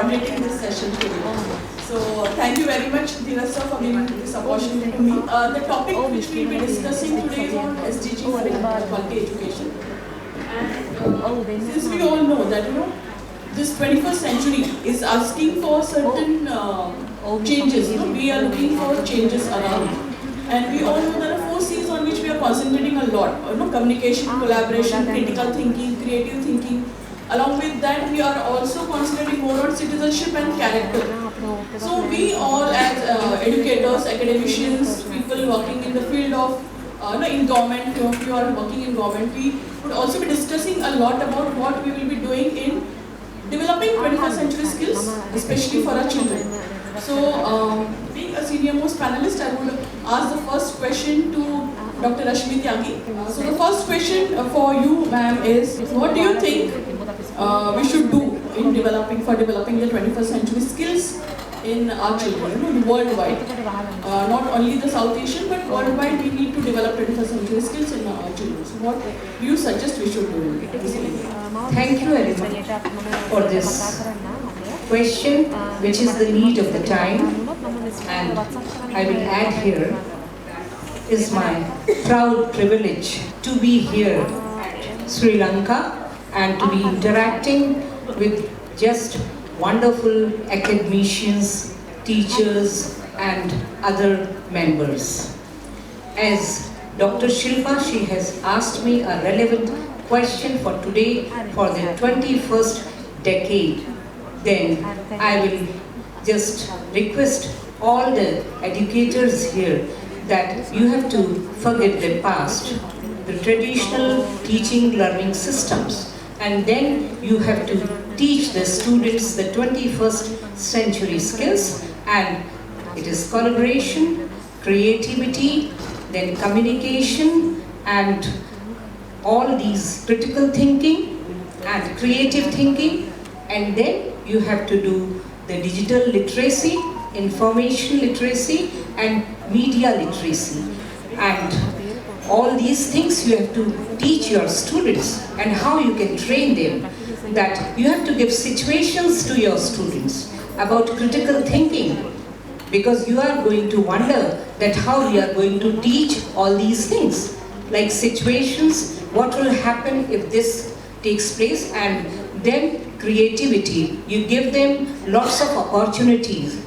moderating this session today. So thank you very much, Dheeraj sir, for giving this opportunity to me. The topic which we will be discussing today is on SDG for quality education. And since we all know that this 21st century is asking for certain changes. We are looking for changes around, and we all know there are 4 C's on which we are concentrating a lot. Communication, collaboration, critical thinking, creative thinking. Along with that, we are also concentrating more on citizenship and character. So we all as educators, academicians, people working in the field of in government, if you are working in government, we would also be discussing a lot about what we will be doing in developing 21st century skills, especially for our children. So, being a senior most panelist, I would ask the first question to Dr. Rashmi Tyagi. So the first question for you, ma'am, is what do you think we should do in developing the 21st century skills in our children, worldwide? Not only the South Asian, but worldwide, we need to develop 21st century skills in our children. So what do you suggest we should do in this area? Thank you very much for this question, which is the need of the time. And I will add here, is my proud privilege to be here at Sri Lanka and to be interacting with just wonderful academicians, teachers and other members. As Dr. Shilpa, she has asked me a relevant question for today, for the 21st decade, then I will just request all the educators here that you have to forget the past, the traditional teaching learning systems, and then you have to teach the students the 21st century skills, and it is collaboration, creativity, then communication, and all these critical thinking and creative thinking, and then you have to do the digital literacy, information literacy and media literacy, and all these things you have to teach your students, and how you can train them, that you have to give situations to your students about critical thinking, because you are going to wonder that how we are going to teach all these things, like situations, what will happen if this takes place, and then creativity. You give them lots of opportunities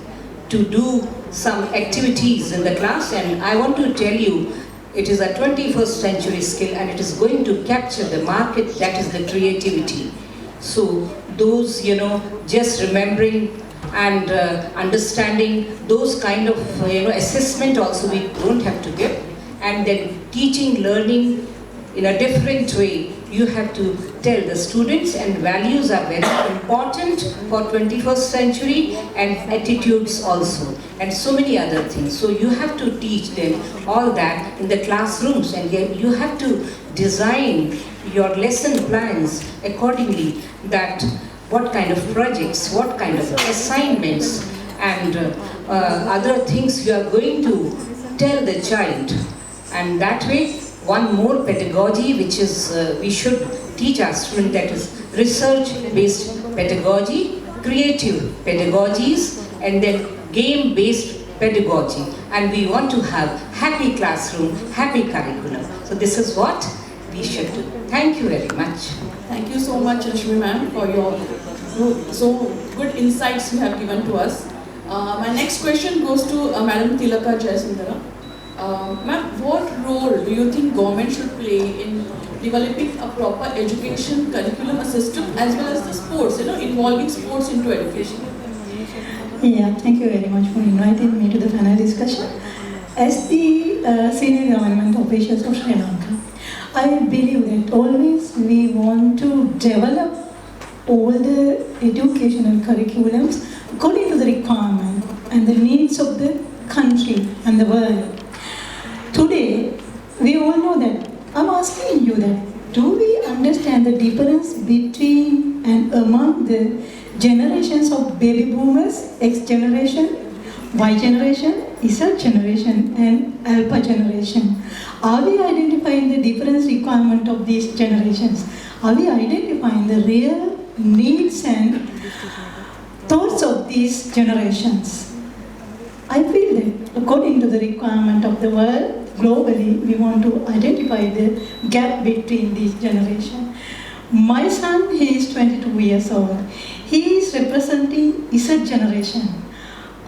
to do some activities in the class, and I want to tell you, it is a 21st century skill and it is going to capture the market, that is the creativity. So those, just remembering and understanding those kind of, assessment also we don't have to give, and then teaching, learning in a different way. You have to tell the students, and values are very important for 21st century, and attitudes also, and so many other things. So you have to teach them all that in the classrooms, and you have to design your lesson plans accordingly, that what kind of projects, what kind of assignments and other things you are going to tell the child. And that way, one more pedagogy which is we should teach our students, that is research-based pedagogy, creative pedagogies, and then game-based pedagogy. And we want to have happy classroom, happy curriculum. So this is what we should do. Thank you very much. Thank you so much, Rashmi ma'am, for your so good insights you have given to us. My next question goes to Madam Tilaka Jayasundara. Ma'am, what role do you think government should play in developing a proper education curriculum system, as well as the sports, involving sports into education? Yeah, thank you very much for inviting me to the panel discussion. As the senior government officials of Sri Lanka, I believe that always we want to develop all the educational curriculums according to the requirement and the needs of the country and the world. Today, we all know that. I'm asking you that, do we understand the difference between and among the generations of baby boomers, X generation, Y generation, Z generation and Alpha generation? Are we identifying the difference requirement of these generations? Are we identifying the real needs and thoughts of these generations. I feel that according to the requirement of the world, globally, we want to identify the gap between these generations. My son, he is 22 years old. He is representing Z generation.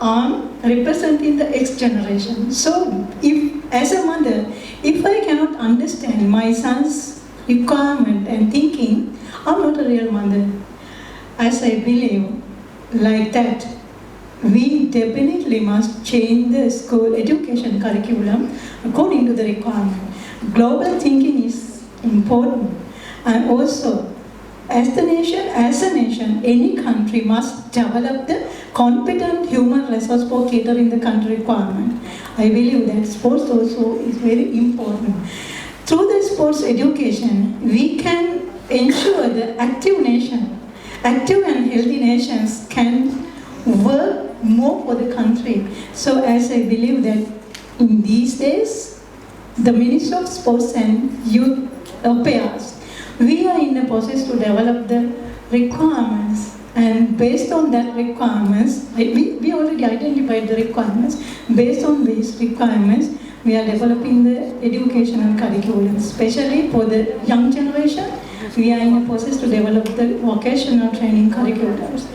I'm representing the X generation. So, if as a mother, if I cannot understand my son's requirement and thinking, I'm not a real mother. As I believe, like that, we definitely must change the school education curriculum according to the requirement. Global thinking is important, and also as a nation, any country must develop the competent human resource for catering the country requirement. I believe that sports also is very important. Through the sports education, we can ensure the active and healthy nations can work more for the country. So as I believe that in these days, the Ministry of Sports and Youth Affairs, we are in a process to develop the requirements, and based on that requirements, we already identified the requirements. Based on these requirements, we are developing the educational curriculum, especially for the young generation. We are in a process to develop the vocational training curriculums.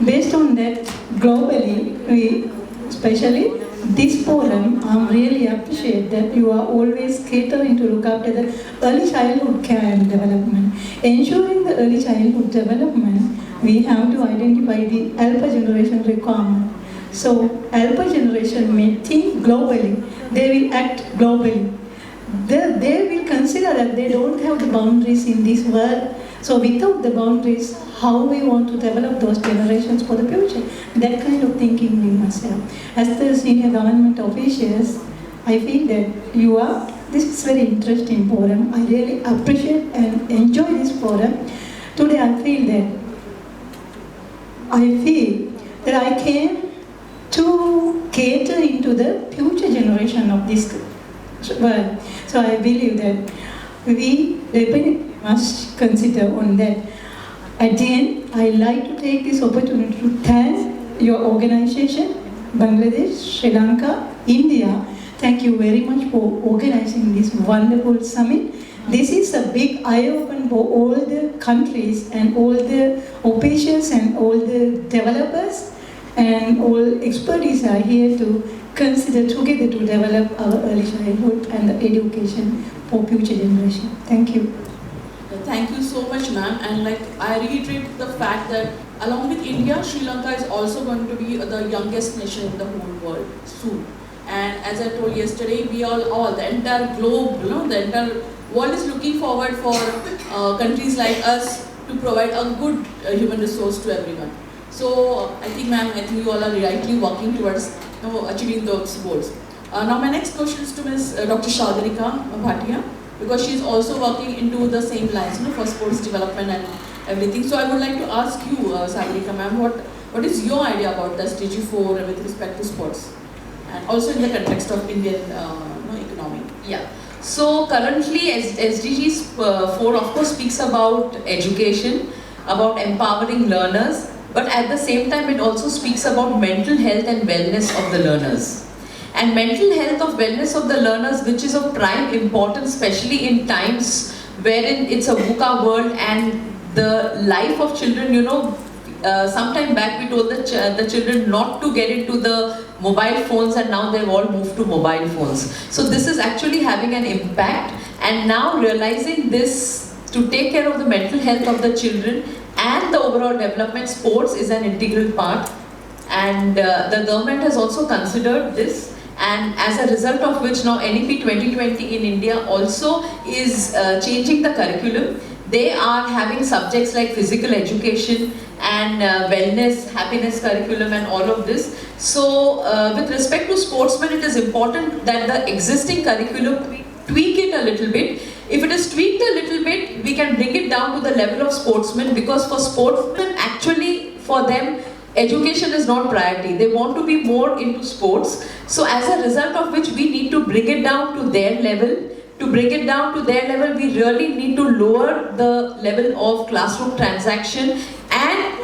Based on that, globally, especially this forum, I really appreciate that you are always catering to look after the early childhood care and development. Ensuring the early childhood development, we have to identify the alpha generation requirement. So, alpha generation may think globally, they will act globally. They will consider that they don't have the boundaries in this world. So without the boundaries, how we want to develop those generations for the future? That kind of thinking we must have. As the senior government officials, I feel that this is very interesting forum. I really appreciate and enjoy this forum. Today I feel that I came to cater into the future generation of this world. So I believe that we definitely must consider on that. At the end, I like to take this opportunity to thank your organization, Bangladesh, Sri Lanka, India. Thank you very much for organizing this wonderful summit. This is a big eye-opener for all the countries and all the officials and all the developers, and all expertise are here to consider together to develop our early childhood and the education for future generation. Thank you. Thank you so much, ma'am. And I reiterate the fact that along with India, Sri Lanka is also going to be the youngest nation in the whole world soon. And as I told yesterday, we all the entire globe, the entire world is looking forward for countries like us to provide a good human resource to everyone. So I think, ma'am, you all are rightly working towards achieving those goals. Now my next question is to Ms. Dr. Shagarika Bhatia, because she is also working into the same lines, for sports development and everything. So I would like to ask you, Shagarika ma'am, what is your idea about the SDG 4 with respect to sports, and also in the context of Indian economy? Yeah. So currently SDG 4 of course speaks about education, about empowering learners, but at the same time it also speaks about mental health and wellness of the learners. And mental health of wellness of the learners, which is of prime importance, especially in times wherein it's a VUCA world and the life of children, sometime back we told the children not to get into the mobile phones, and now they've all moved to mobile phones. So this is actually having an impact, and now realizing this, to take care of the mental health of the children and the overall development, sports is an integral part. And the government has also considered this, and as a result of which now NEP 2020 in India also is changing the curriculum. They are having subjects like physical education and wellness, happiness curriculum and all of this. So with respect to sportsmen, it is important that the existing curriculum, we tweak it a little bit. If it is tweaked a little bit, we can bring it down to the level of sportsmen, because for sportsmen, actually for them, education is not priority. They want to be more into sports. So as a result of which, we need to bring it down to their level. To bring it down to their level, we really need to lower the level of classroom transaction and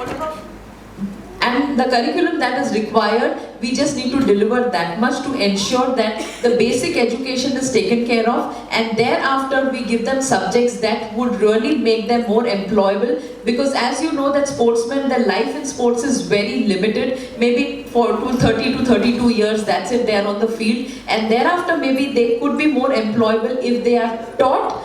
and the curriculum that is required, we just need to deliver that much to ensure that the basic education is taken care of, and thereafter we give them subjects that would really make them more employable, because as you know that sportsmen, their life in sports is very limited, maybe for 30 to 32 years, that's it, they are on the field, and thereafter maybe they could be more employable if they are taught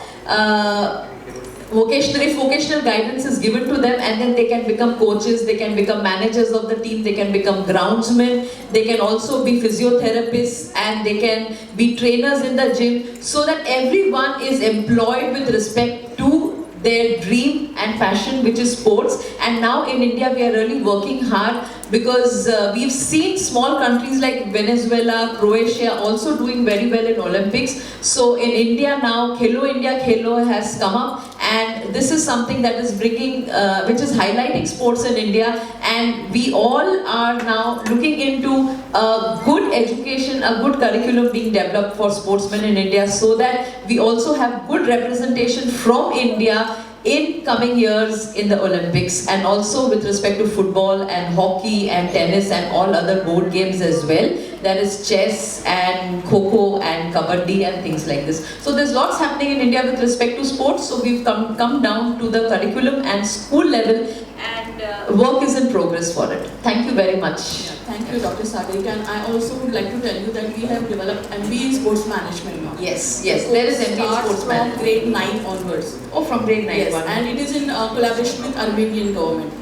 if vocational guidance is given to them, and then they can become coaches, they can become managers of the team, they can become groundsmen, they can also be physiotherapists, and they can be trainers in the gym, so that everyone is employed with respect to their dream and passion, which is sports. And now in India we are really working hard, because we've seen small countries like Venezuela, Croatia also doing very well in Olympics. So in India now, Khelo India Khelo has come up, and this is something that is bringing, which is highlighting sports in India, and we all are now looking into a good education, a good curriculum being developed for sportsmen in India, so that we also have good representation from India in coming years in the Olympics, and also with respect to football and hockey and tennis and all other board games as well. That is chess and kho-kho and kabaddi and things like this. So there's lots happening in India with respect to sports. So we've come down to the curriculum and school level, and work is in progress for it. Thank you very much. Yeah, thank you, Dr. Sadik. And I also would like to tell you that we have developed MBA in Sports Management now. Yes, there is MBA in Sports from Management. grade 9 onwards. Oh, from grade 9 Yes, one. and it is in collaboration with Armenian government.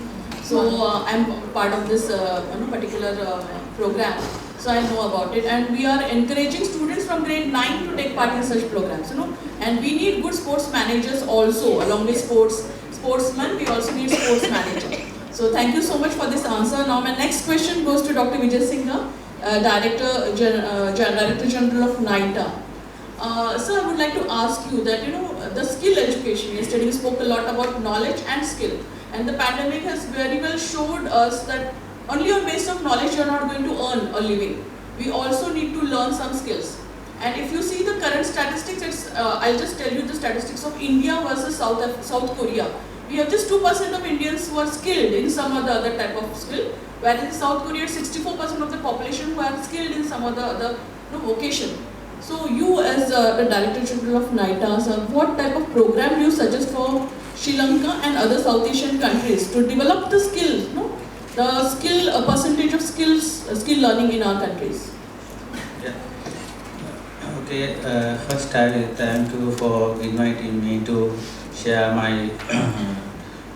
So I'm part of this particular program. So I know about it, and we are encouraging students from grade 9 to take part in such programs. And we need good sports managers also, along with sportsmen. We also need sports managers. So thank you so much for this answer. Now my next question goes to Dr. Vijay Singha, Director General of NITA. So I would like to ask you that the skill education. Yesterday you spoke a lot about knowledge and skill, and the pandemic has very well showed us that only on base of knowledge you are not going to earn a living. We also need to learn some skills. And if you see the current statistics, I'll just tell you the statistics of India versus South Korea. We have just 2% of Indians who are skilled in some or the other type of skill, whereas in South Korea it's 64% of the population who are skilled in some or the other vocation. So you as the Director General of NITA, sir, what type of program do you suggest for Sri Lanka and other South Asian countries to develop the skills, the skill percentage of skill learning in our countries? Yeah. Okay. First, I will thank you for inviting me to share my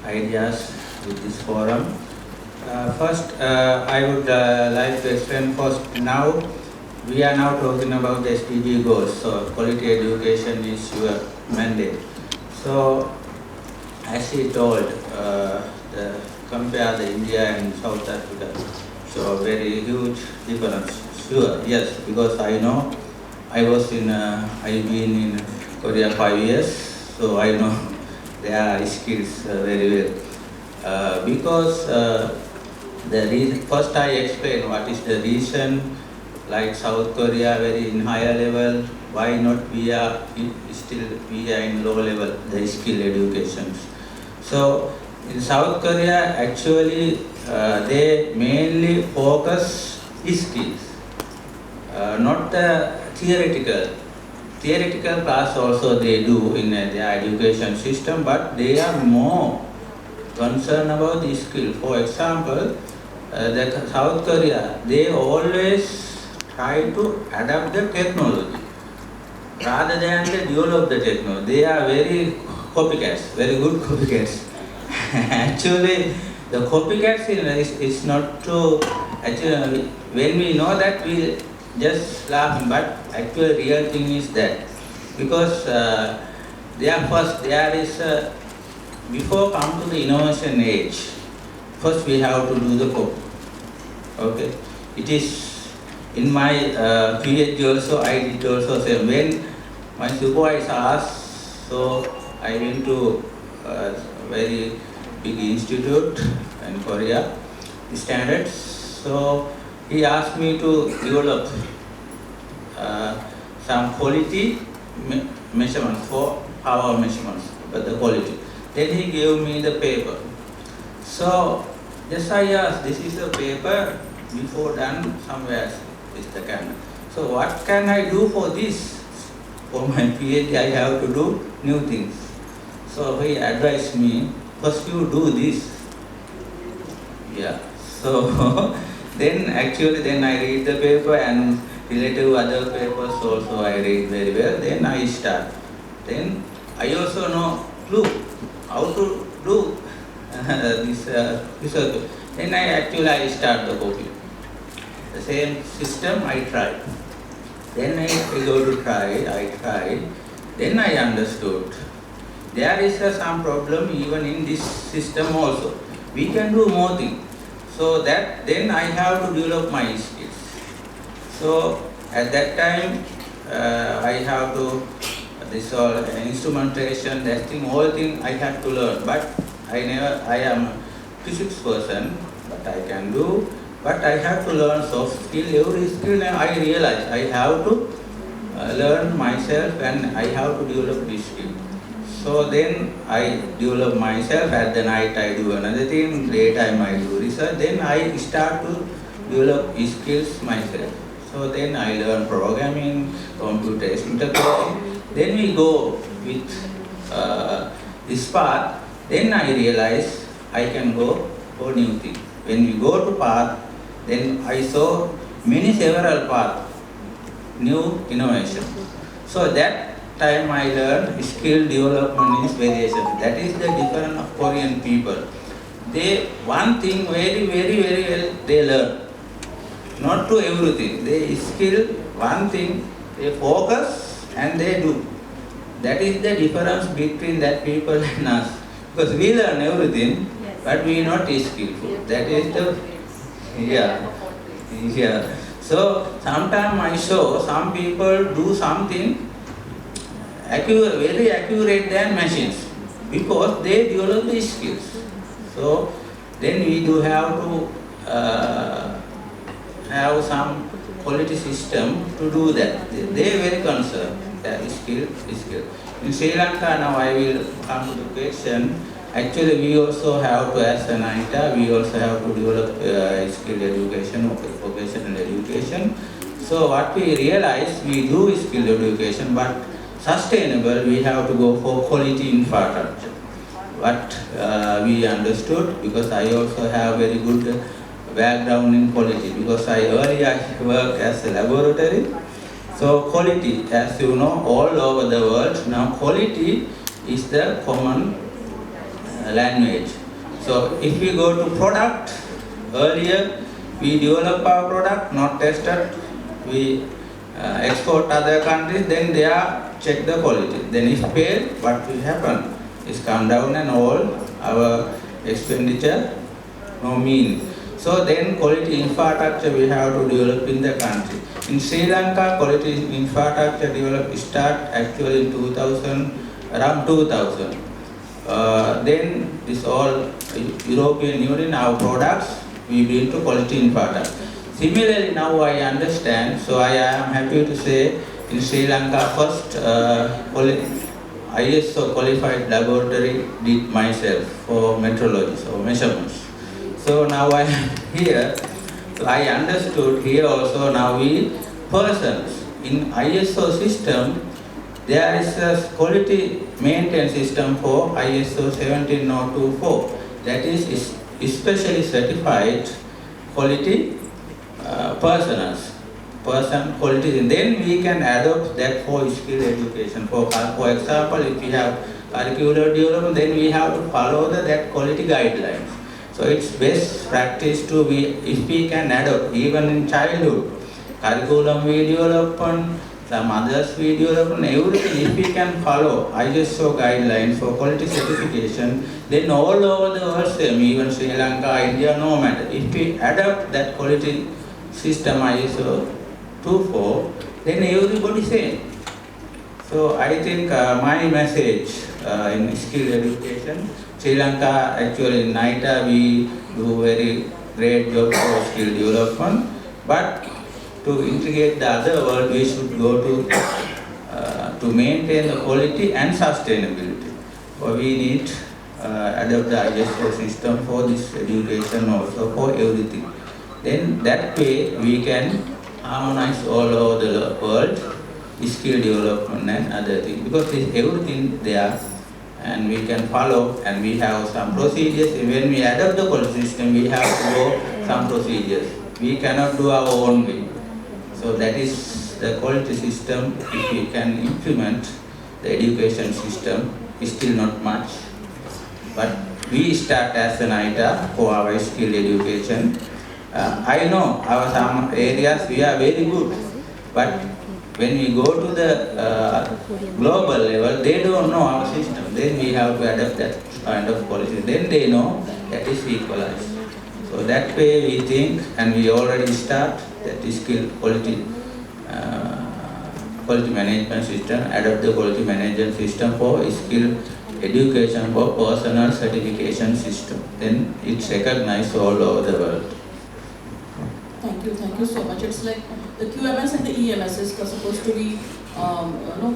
ideas with this forum. First, I would like to explain first. Now, we are now talking about the SDG goals. So, quality education is your mandate. So, as he told, compare the India and South Africa, so very huge difference. Sure, yes, because I know I've been in Korea 5 years, so I know their skills very well. Because first I explain what is the reason, like South Korea very in higher level, why not we are in low level, the skill education. So in South Korea, actually, they mainly focus skills, not the theoretical. Theoretical class also they do in their education system, but they are more concerned about the skill. For example, the South Korea, they always try to adapt the technology rather than they develop the technology. They are very copycats, very good copycats. Actually, the copycats is not true. Actually, when we know that, we just laugh, but actually real thing is that. Because there is, before come to the innovation age, first we have to do the copy. Okay? It is, in my PhD also, I did also say, when my supervisor asked, so I went to very big institute in Korea, standards. So he asked me to develop some quality measurements for our measurements, but the quality. Then he gave me the paper. So Just I asked, this is a paper before done somewhere with the camera. So what can I do for this? For my PhD, I have to do new things. So he advised me, first you do this. Yeah. So then I read the paper and relative other papers also I read very well. Then I start. Then I also know clue how to do this research. Then I start the copy. The same system I try. Then I go to try, I tried. Then I understood. There is some problem even in this system also. We can do more things. So that then I have to develop my skills. So at that time I have to this all instrumentation, testing, all things I had to learn. But I am a physics person, but I can do. But I have to learn soft skill. Every skill I realize I have to learn myself and I have to develop this skill. So then I develop myself. At the night I do another thing. Daytime I do research. Then I start to develop skills myself. So then I learn programming, computer interpreting. Then we go with this path. Then I realize I can go for new things. When we go to path, then I saw several paths, new innovation. So that time I learned skill development is variation. That is the difference of Korean people. They one thing very well they learn. Not to everything. They skill one thing, they focus and they do. That is the difference between that people and us. Because we learn everything, but we are not skillful. That is the yeah. So sometimes I show some people do something very accurate than machines because they develop the skills. So then we do have to have some quality system to do that. They are very concerned that skill. In Sri Lanka now I will come to the question. Actually we also have to, as an ITA, we also have to develop skill education, vocational education. So what we realize, we do skill education, but sustainable, we have to go for quality infrastructure. What we understood, because I also have very good background in quality, because I earlier worked as a laboratory. So quality, as you know, all over the world, now quality is the common language. So if we go to product, earlier we develop our product, not tested, we export other countries, then they are check the quality. Then if fail, what will happen? Is come down and all our expenditure no mean. So then quality infrastructure we have to develop in the country. In Sri Lanka, quality infrastructure develop start actually in 2000, around 2000. Then this all European Union, our products, we bring to quality infrastructure. Similarly, now I understand, so I am happy to say in Sri Lanka first ISO qualified laboratory did myself for metrology, so measurements. So now I am here, so I understood here also now we persons in ISO system, there is a quality maintenance system for ISO 17024 that is especially certified quality person quality, and then we can adopt that for skill education. For example, if we have curricular development, then we have to follow that quality guidelines. So it's best practice to be, if we can adopt even in childhood, curriculum we development, some others we development, everything if we can follow ISO guidelines for quality certification, then all over the world same, even Sri Lanka, India, no matter. If we adopt that quality system ISO 24, then everybody same. So I think my message in skill education, Sri Lanka actually in NITA we do very great job for skill development, but to integrate the other world we should go to maintain the quality and sustainability. So we need adopt the ISO system for this education also for everything. Then that way we can harmonize all over the world, skill development and other things, because there's everything there and we can follow, and we have some procedures. When we adopt the quality system, we have to go some procedures. We cannot do our own way. So that is the quality system. If we can implement the education system, is still not much. But we start as an ITA for our skill education. I know our some areas we are very good, but when we go to the global level, they don't know our system. Then we have to adapt that kind of policy. Then they know that is equalized. So that way we think, and we already start that skill quality management system, adopt the quality management system for skill education for personal certification system. Then it's recognized all over the world. Thank you so much. It's like the QMS and the EMS is supposed to be,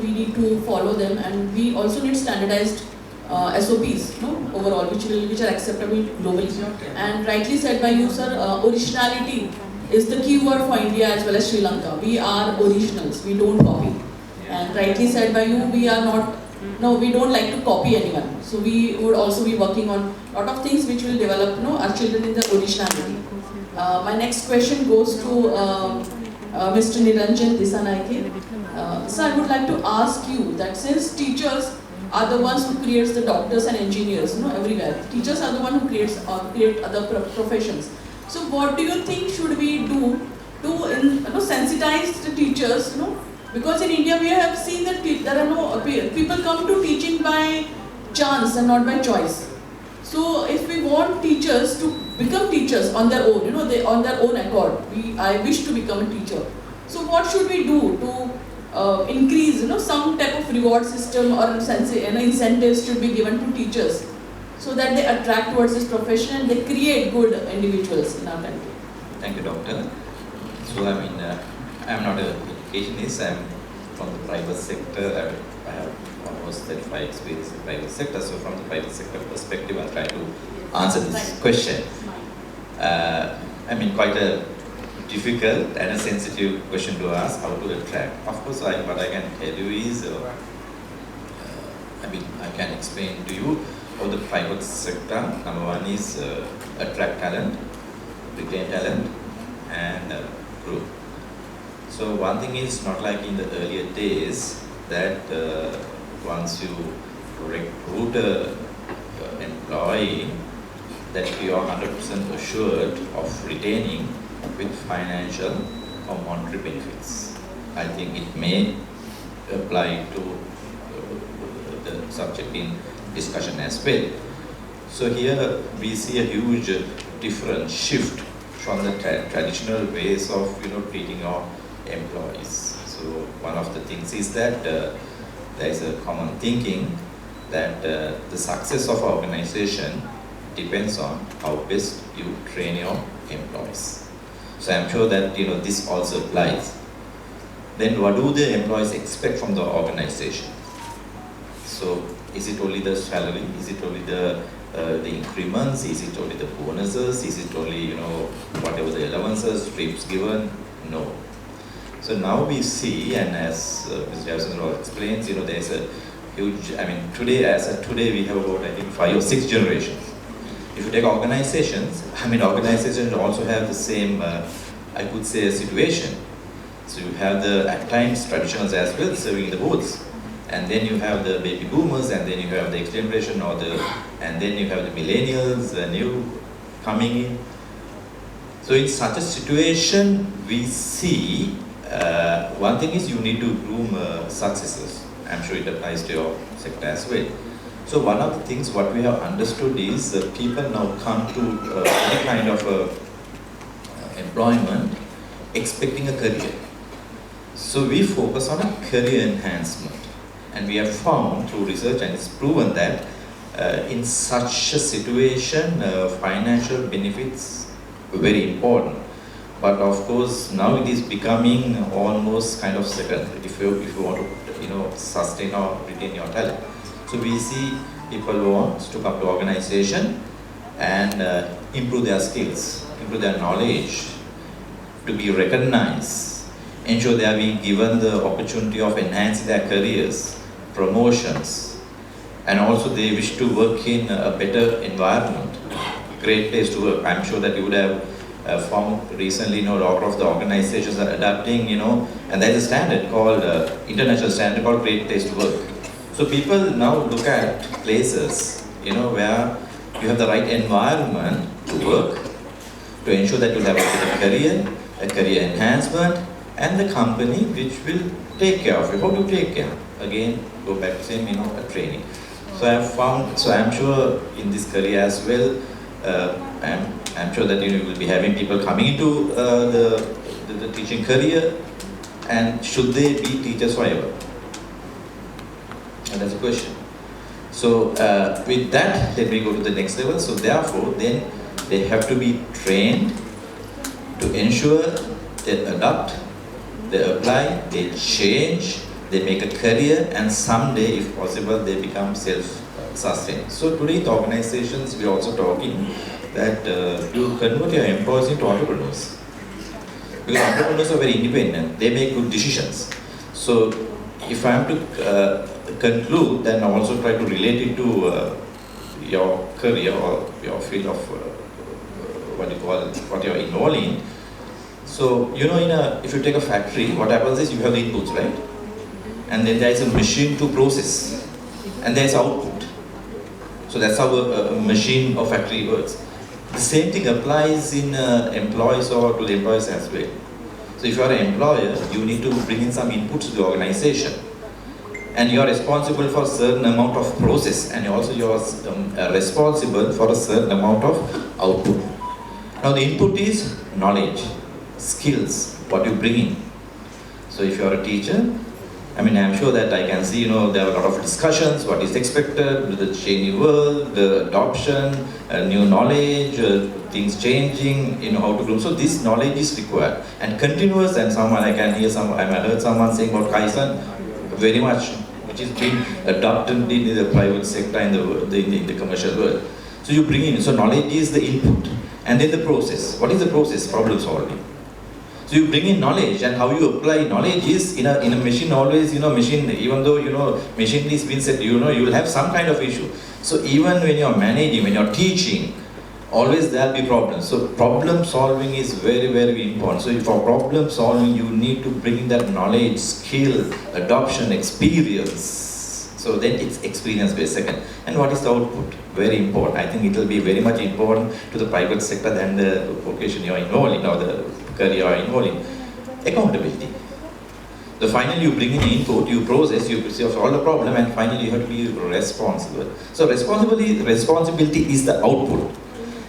we need to follow them, and we also need standardized SOPs, overall, which are acceptable globally. And rightly said by you, sir, originality is the key word for India as well as Sri Lanka. We are originals, we don't copy. And rightly said by you, we are not, we don't like to copy anyone. So we would also be working on a lot of things which will develop our children in the originality. My next question goes to Mr. Niranjan Disanaike. Sir, I would like to ask you that since teachers are the ones who creates the doctors and engineers, everywhere. Teachers are the one who create other professions. So what do you think should we do to sensitize the teachers? Because in India we have seen that there are people come to teaching by chance and not by choice. So if we want teachers to become teachers on their own, on their own accord, I wish to become a teacher. So what should we do to increase, some type of reward system or incentives should be given to teachers so that they attract towards this profession and they create good individuals in our country? Thank you, Doctor. So I'm not an educationist. I'm from the private sector. I have almost 35 experience in the private sector. So from the private sector perspective, I'll try to answer this question. Quite a difficult and a sensitive question to ask, how to attract. Of course, what I can tell you is, I can explain to you how the private sector, number one is attract talent, retain talent, and grow. So one thing is not like in the earlier days that once you recruit an employee, that you are 100% assured of retaining with financial or monetary benefits. I think it may apply to the subject in discussion as well. So here we see a huge different shift from the traditional ways of treating our employees. So one of the things is that there is a common thinking that the success of an organization depends on how best you train your employees. So I'm sure that this also applies. Then what do the employees expect from the organization? So is it only the salary? Is it only the increments? Is it only the bonuses? Is it only whatever the allowances, trips given? No. So now we see, and as Mr. Javasandra explains, there's a huge. Today we have about 5 or 6 generations. If you take organizations, organizations also have the same, I could say, situation. So you have at times traditionals as well serving the booths. And then you have the baby boomers, and then you have the next generation, and then you have the millennials, new coming in. So in such a situation, we see, one thing is you need to groom successors. I'm sure it applies to your sector as well. So one of the things what we have understood is that people now come to any kind of employment expecting a career. So we focus on a career enhancement. And we have found through research, and it's proven that in such a situation, financial benefits are very important. But of course, now it is becoming almost kind of secondary if you want to sustain or retain your talent. So we see people want to come to organization and improve their skills, improve their knowledge, to be recognized, ensure they are being given the opportunity of enhancing their careers, promotions, and also they wish to work in a better environment, great place to work. I'm sure that you would have found recently, a lot of the organizations are adapting, and there's a standard called, international standard called great place to work. So people now look at places, where you have the right environment to work, to ensure that you have a better career, a career enhancement, and the company which will take care of you. How do you take care? Again, go back to same, a training. So I'm sure in this career as well, I'm sure that you will be having people coming into the teaching career, and should they be teachers forever? And that's a question. So with that, let me go to the next level. So therefore, then they have to be trained to ensure they adapt, they apply, they change, they make a career, and someday, if possible, they become self-sustained. So today, in organizations, we are also talking that you convert your employees into entrepreneurs. Because entrepreneurs are very independent, they make good decisions. So if I am to conclude, then I also try to relate it to your career or your field of what you're involved in. So, if you take a factory, what happens is you have the inputs, right? And then there is a machine to process, and there is output. So that's how a machine or factory works. The same thing applies in employees or to the employees as well. So if you are an employer, you need to bring in some inputs to the organization. And you are responsible for a certain amount of process, and also you are responsible for a certain amount of output. Now the input is knowledge, skills, what you bring in. So if you are a teacher, I'm sure that I can see, there are a lot of discussions, what is expected, with the changing world, the adoption, new knowledge, things changing, how to grow. So this knowledge is required. And continuous, and I heard someone saying about Kaizen, very much, which is being adopted in the private sector and in the commercial world. So you bring in, so knowledge is the input. And then the process. What is the process? Problem solving. So you bring in knowledge, and how you apply knowledge is in a machine always, machine, even though, machine is being said, you will have some kind of issue. So even when you're managing, when you're teaching, always there'll be problems. So problem solving is very, very important. So for problem solving, you need to bring in that knowledge, skill, adoption, experience. So then it's experience-based second. And what is the output? Very important. I think it will be very much important to the private sector than the vocation you're involved in or the career you're involved in. Accountability. So finally you bring in input, you process, you solve the problem, and finally you have to be responsible. So responsibility is the output.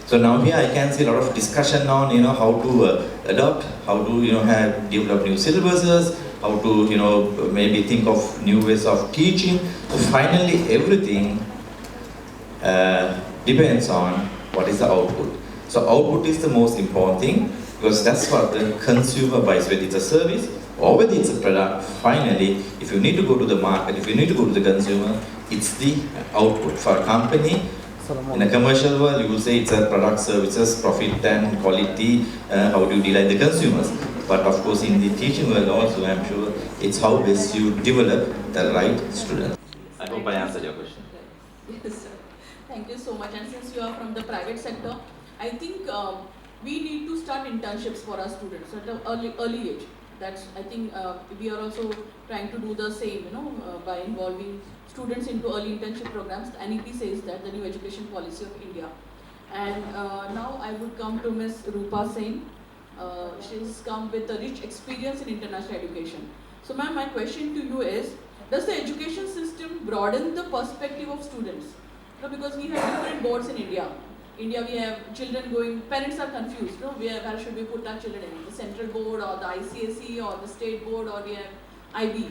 So now here I can see a lot of discussion on how to adopt, how to develop new syllabuses, how to maybe think of new ways of teaching. So finally everything depends on what is the output. So output is the most important thing, because that's what the consumer buys, whether it's a service or whether it's a product. Finally, if you need to go to the market, if you need to go to the consumer, it's the output. For a company, in a commercial world, you will say it's a product, services, profit and quality, how do you delight the consumers. But of course, in the teaching world also, I'm sure it's how best you develop the right students. I hope I answered your question. Yes, sir. Thank you so much. And since you are from the private sector, I think we need to start internships for our students at an early age. That's, I think we are also trying to do the same, by involving students into early internship programs. The NEP says that, the new education policy of India. And now I would come to Ms. Rupa Sen. She's come with a rich experience in international education. So ma'am, my question to you is, does the education system broaden the perspective of students? Because we have different boards in India. We have children going, parents are confused, where should we put our children in? The central board or the ICSE or the state board, or we have IB.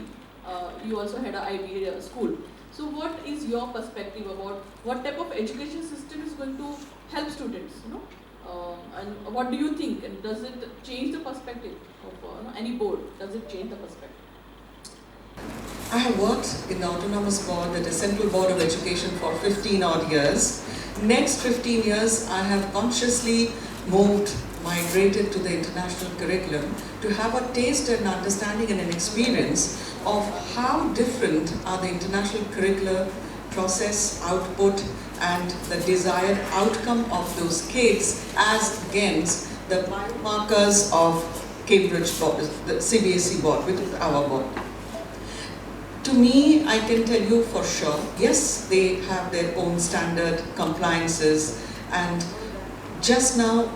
You also had an IB school. So what is your perspective about what type of education system is going to help students, and what do you think? And does it change the perspective of any board? Does it change the perspective? I have worked in the Autonomous Board, the Central Board of Education for 15 odd years. Next 15 years, I have consciously migrated to the international curriculum to have a taste and understanding and an experience of how different are the international curricular process, output, and the desired outcome of those kids as against the biomarkers of Cambridge board, the CBSE board, which is our board. To me, I can tell you for sure, yes, they have their own standard compliances, and just now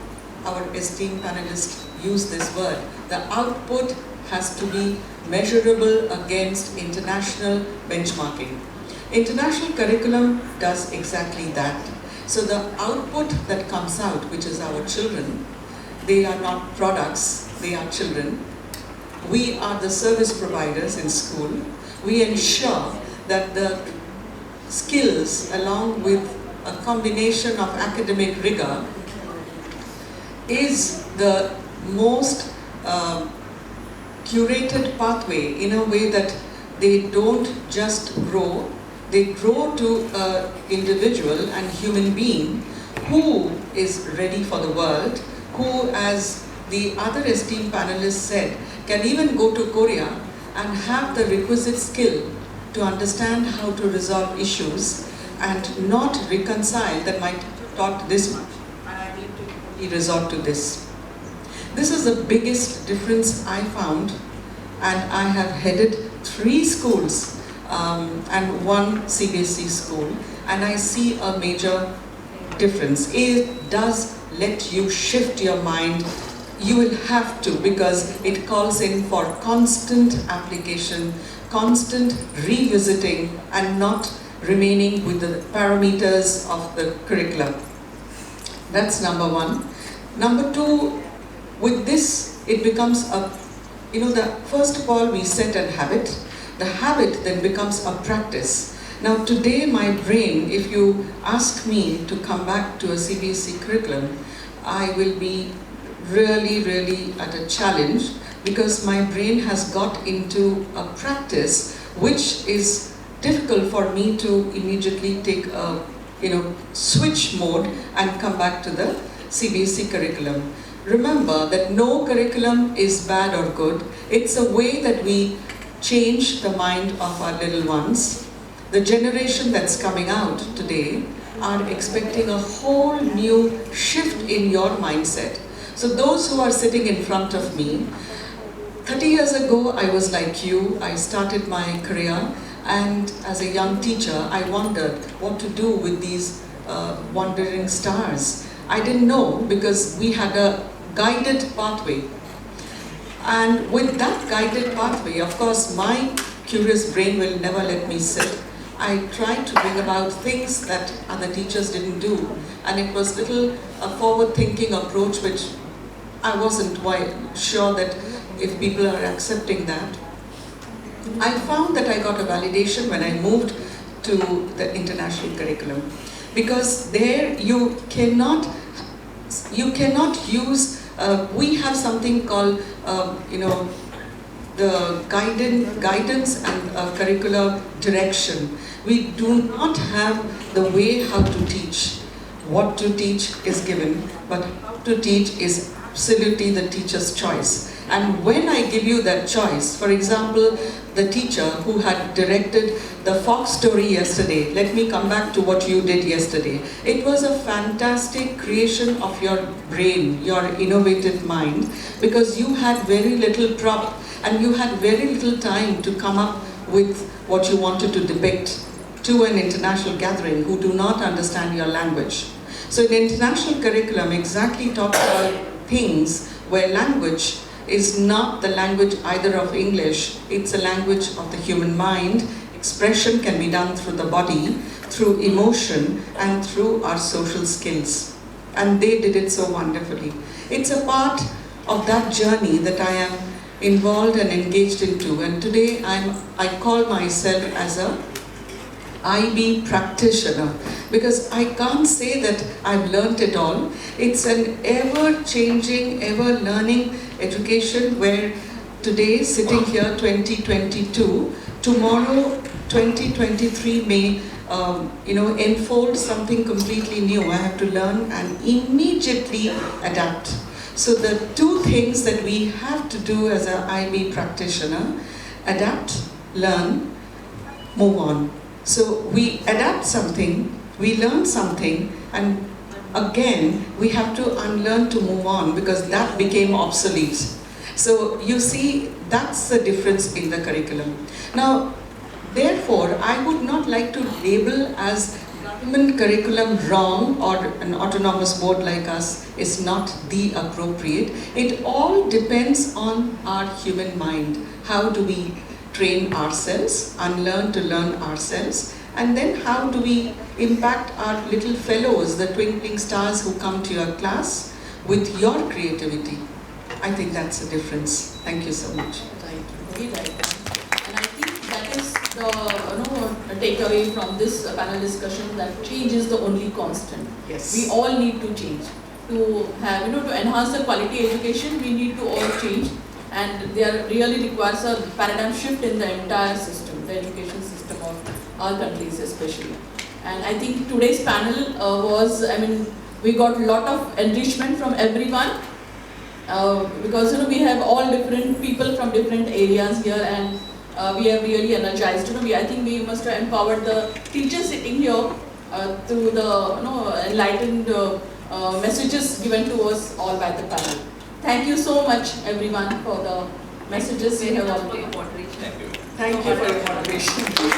our esteemed panelists used this word. The output has to be measurable against international benchmarking. International curriculum does exactly that. So the output that comes out, which is our children, they are not products, they are children. We are the service providers in school. We ensure that the skills, along with a combination of academic rigor, is the most curated pathway in a way that they don't just grow, they grow to an individual and human being who is ready for the world, who, as the other esteemed panelists said, can even go to Korea and have the requisite skill to understand how to resolve issues and not reconcile that might taught this much and I need to resort to this. This is the biggest difference I found, and I have headed 3 schools and 1 CBSE school, and I see a major difference. It does let you shift your mind. You will have to, because it calls in for constant application, constant revisiting, and not remaining with the parameters of the curriculum. That's number 1. Number 2, with this, it becomes a, first of all, we set a habit. The habit then becomes a practice. Now today, my brain, if you ask me to come back to a CBSE curriculum, I will be really at a challenge, because my brain has got into a practice which is difficult for me to immediately take a switch mode and come back to the CBSE curriculum. Remember that no curriculum is bad or good. It's a way that we change the mind of our little ones. The generation that's coming out today are expecting a whole new shift in your mindset. So those who are sitting in front of me, 30 years ago I was like you. I started my career, and as a young teacher I wondered what to do with these wandering stars. I didn't know, because we had a guided pathway. And with that guided pathway, of course, my curious brain will never let me sit. I tried to bring about things that other teachers didn't do. And it was a forward-thinking approach, which I wasn't quite sure that if people are accepting that. I found that I got a validation when I moved to the international curriculum, because there you cannot use, we have something called, the guidance and curricular direction. We do not have the way how to teach. What to teach is given, but how to teach is absolutely the teacher's choice. And when I give you that choice, for example, the teacher who had directed the Fox story yesterday, let me come back to what you did yesterday. It was a fantastic creation of your brain, your innovative mind, because you had very little prop and you had very little time to come up with what you wanted to depict to an international gathering who do not understand your language. So in international curriculum exactly talks about things where language is not the language either of English, it's a language of the human mind. Expression can be done through the body, through emotion, and through our social skills. And they did it so wonderfully. It's a part of that journey that I am involved and engaged into. And today I call myself as a IB practitioner, because I can't say that I've learnt it all. It's an ever-changing, ever-learning education where today, sitting here 2022, tomorrow 2023 may enfold something completely new. I have to learn and immediately adapt. So the two things that we have to do as an IB practitioner, adapt, learn, move on. So we adapt something, we learn something, and again we have to unlearn to move on because that became obsolete. So you see, that's the difference in the curriculum. Now, therefore, I would not like to label as government curriculum wrong or an autonomous board like us is not the appropriate. It all depends on our human mind. How do we train ourselves, unlearn to learn ourselves, and then how do we impact our little fellows, the twinkling stars who come to your class with your creativity. I think that's the difference. Thank you so much. Right, very right. And I think that is the takeaway from this panel discussion, that change is the only constant. Yes. We all need to change. To have, to enhance the quality education, we need to all change. And there really requires a paradigm shift in the entire system, the education system of our countries especially. And I think today's panel we got a lot of enrichment from everyone. Because we have all different people from different areas here, and we are really energized. I think we must have empowered the teachers sitting here through the enlightened messages given to us all by the panel. Thank you so much, everyone, for the messages you have already. Thank you. Thank you for your moderation.